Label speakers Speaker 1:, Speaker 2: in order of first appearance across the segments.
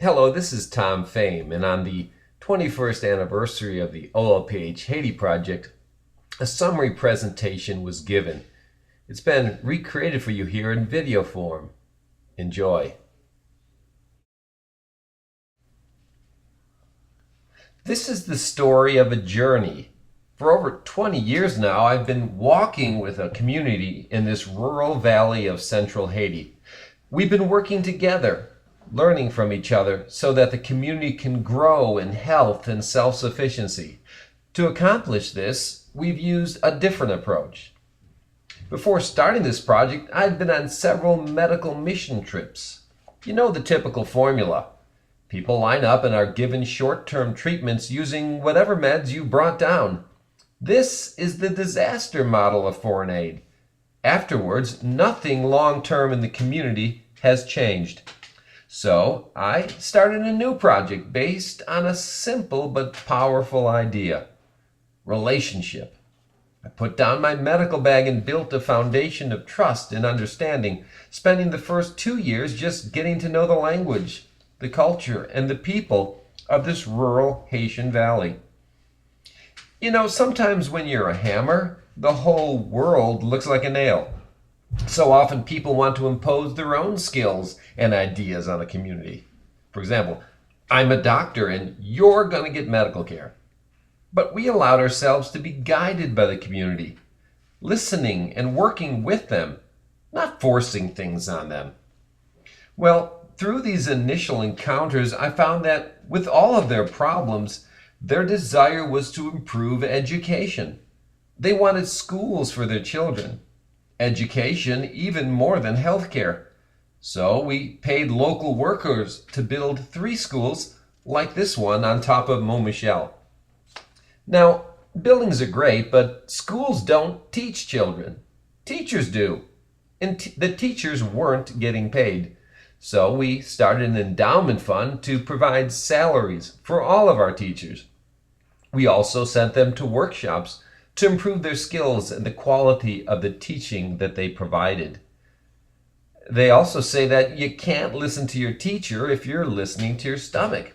Speaker 1: Hello, this is Tom Fame, and on the 21st anniversary of the OLPH Haiti Project, a summary presentation was given. It's been recreated for you here in video form. Enjoy. This is the story of a journey. For over 20 years now, I've been walking with a community in this rural valley of central Haiti. We've been working together, learning from each other so that the community can grow in health and self-sufficiency. To accomplish this, we've used a different approach. Before starting this project, I'd been on several medical mission trips. You know the typical formula. People line up and are given short-term treatments using whatever meds you brought down. This is the disaster model of foreign aid. Afterwards, nothing long-term in the community has changed. So I started a new project based on a simple but powerful idea: relationship. I put down my medical bag and built a foundation of trust and understanding, spending the first 2 years just getting to know the language, the culture, and the people of this rural Haitian valley. You know, sometimes when you're a hammer, the whole world looks like a nail. So often people want to impose their own skills and ideas on the community. For example, I'm a doctor and you're going to get medical care. But we allowed ourselves to be guided by the community, listening and working with them, not forcing things on them. Well, through these initial encounters, I found that with all of their problems, their desire was to improve education. They wanted schools for their children, education even more than healthcare. So we paid local workers to build 3 schools like this one on top of Mont Michel. Now, buildings are great, but schools don't teach children. Teachers do. And the teachers weren't getting paid. So we started an endowment fund to provide salaries for all of our teachers. We also sent them to workshops to improve their skills and the quality of the teaching that they provided. They also say that you can't listen to your teacher if you're listening to your stomach.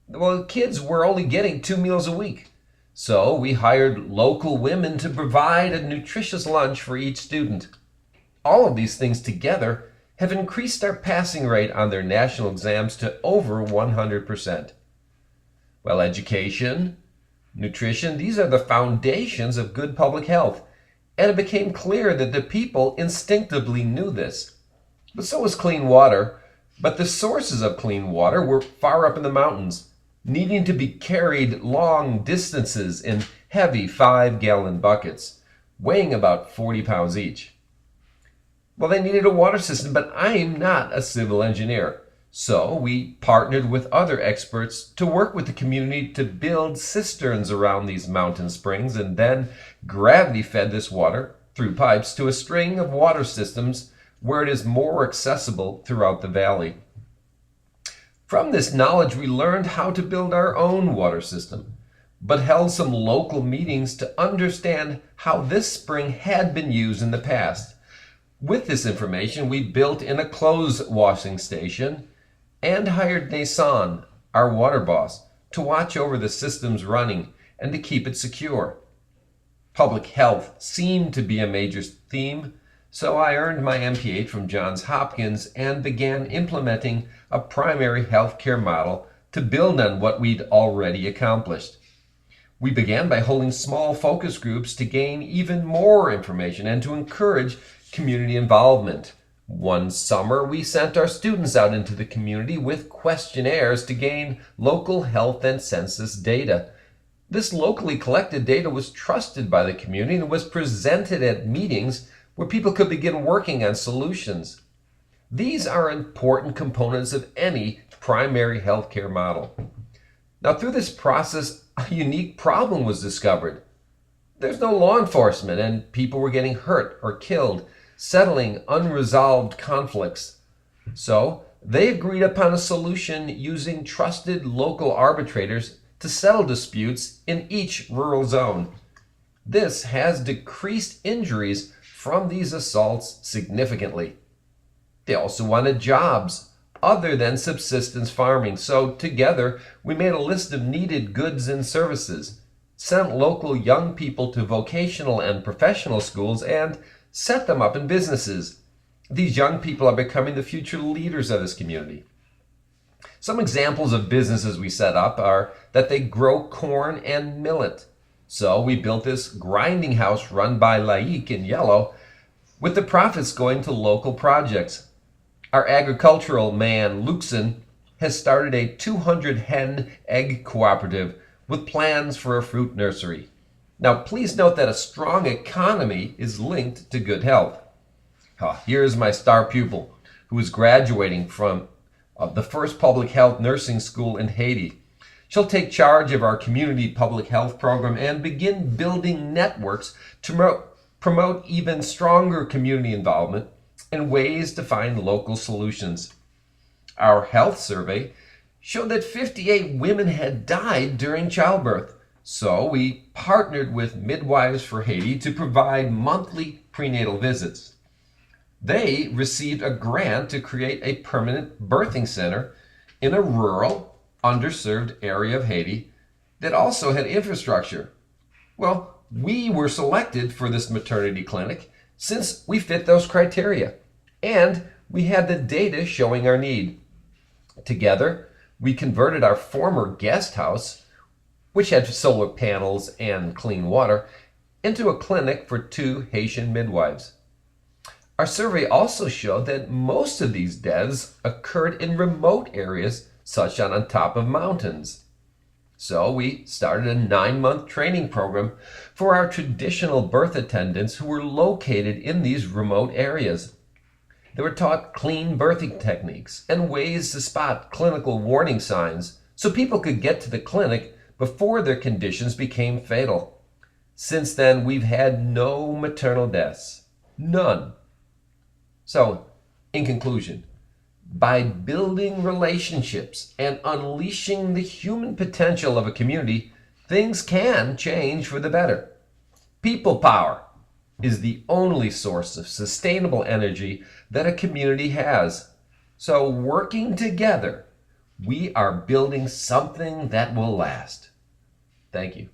Speaker 1: Well, kids were only getting 2 meals a week. So we hired local women to provide a nutritious lunch for each student. All of these things together have increased our passing rate on their national exams to over 100%. Well, education, nutrition, these are the foundations of good public health. And it became clear that the people instinctively knew this. But so was clean water. But the sources of clean water were far up in the mountains, needing to be carried long distances in heavy 5-gallon buckets, weighing about 40 pounds each. Well, they needed a water system, but I'm not a civil engineer. So we partnered with other experts to work with the community to build cisterns around these mountain springs and then gravity fed this water through pipes to a string of water systems where it is more accessible throughout the valley. From this knowledge, we learned how to build our own water system, but held some local meetings to understand how this spring had been used in the past. With this information, we built in a clothes washing station and hired Nason, our water boss, to watch over the system's running and to keep it secure. Public health seemed to be a major theme, so I earned my MPH from Johns Hopkins and began implementing a primary health care model to build on what we'd already accomplished. We began by holding small focus groups to gain even more information and to encourage community involvement. One summer, we sent our students out into the community with questionnaires to gain local health and census data. This locally collected data was trusted by the community and was presented at meetings where people could begin working on solutions. These are important components of any primary healthcare model. Now, through this process, a unique problem was discovered. There's no law enforcement, and people were getting hurt or killed, settling unresolved conflicts. So they agreed upon a solution using trusted local arbitrators to settle disputes in each rural zone. This has decreased injuries from these assaults significantly. They also wanted jobs, other than subsistence farming. So together, we made a list of needed goods and services, sent local young people to vocational and professional schools, and set them up in businesses. These young people are becoming the future leaders of this community. Some examples of businesses we set up are that they grow corn and millet. So we built this grinding house run by Laik in yellow, with the profits going to local projects. Our agricultural man, Luxon, has started a 200 hen egg cooperative with plans for a fruit nursery. Now, please note that a strong economy is linked to good health. Here is my star pupil who is graduating from the first public health nursing school in Haiti. She'll take charge of our community public health program and begin building networks to promote even stronger community involvement and ways to find local solutions. Our health survey showed that 58 women had died during childbirth, so we partnered with Midwives for Haiti to provide monthly prenatal visits. They received a grant to create a permanent birthing center in a rural, underserved area of Haiti that also had infrastructure. Well, we were selected for this maternity clinic since we fit those criteria, and we had the data showing our need. Together, we converted our former guest house, which had solar panels and clean water, into a clinic for 2 Haitian midwives. Our survey also showed that most of these deaths occurred in remote areas, such as on top of mountains. So we started a 9-month training program for our traditional birth attendants who were located in these remote areas. They were taught clean birthing techniques and ways to spot clinical warning signs so people could get to the clinic before their conditions became fatal. Since then, we've had no maternal deaths. None. So, in conclusion, by building relationships and unleashing the human potential of a community, things can change for the better. People power is the only source of sustainable energy that a community has. So, working together, we are building something that will last. Thank you.